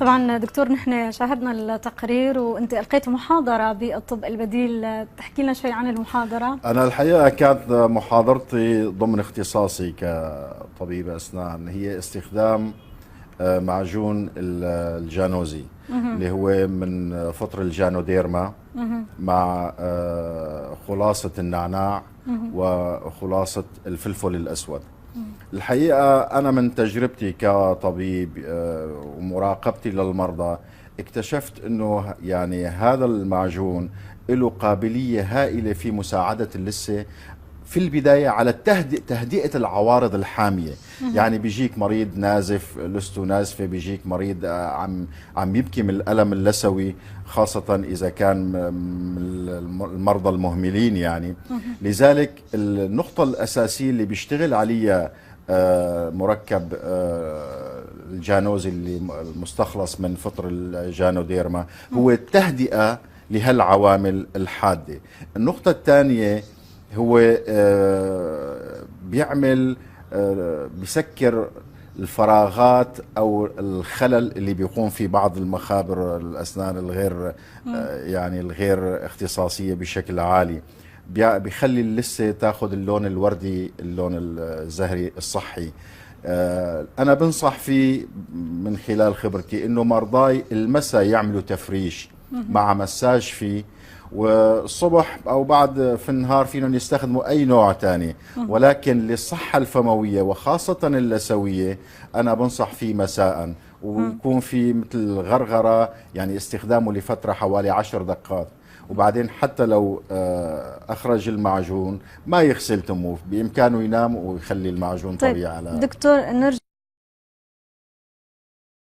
طبعا دكتور، نحن شاهدنا التقرير وانت القيت محاضره بالطب البديل، تحكي لنا شوي عن المحاضره. انا الحقيقه كانت محاضرتي ضمن اختصاصي كطبيب اسنان هي استخدام معجون الجانوزي اللي هو من فطر الجانوديرما مع خلاصة النعناع وخلاصة الفلفل الأسود. الحقيقة أنا من تجربتي كطبيب ومراقبتي للمرضى اكتشفت أنه يعني هذا المعجون له قابلية هائلة في مساعدة اللثة في البداية على تهدئة العوارض الحامية. يعني بيجيك مريض نازف، لثته نازفة، بيجيك مريض عم يبكي من الألم اللثوي، خاصة إذا كان المرضى المهملين يعني. لذلك النقطة الأساسية اللي بيشتغل عليها مركب الجانوزي اللي مستخلص من فطر الجانوديرما هو التهدئة لهالعوامل الحادة. النقطة الثانية هو بيعمل بيسكر الفراغات او الخلل اللي بيقوم في بعض المخابر الاسنان الغير يعني الغير اختصاصيه بشكل عالي. بيخلي اللثه تاخذ اللون الوردي، اللون الزهري الصحي. انا بنصح فيه من خلال خبرتي انه مرضاي المساء يعملوا تفريش مع مساج فيه، والصبح او بعد في النهار فينا نستخدموا اي نوع ثاني، ولكن للصحه الفمويه وخاصه اللثويه انا بنصح فيه مساء، ويكون في مثل غرغره، يعني استخدامه لفتره حوالي 10 دقائق، وبعدين حتى لو اخرج المعجون ما يغسل تمه، بامكانه ينام ويخلي المعجون طبيعي. على دكتور نرجع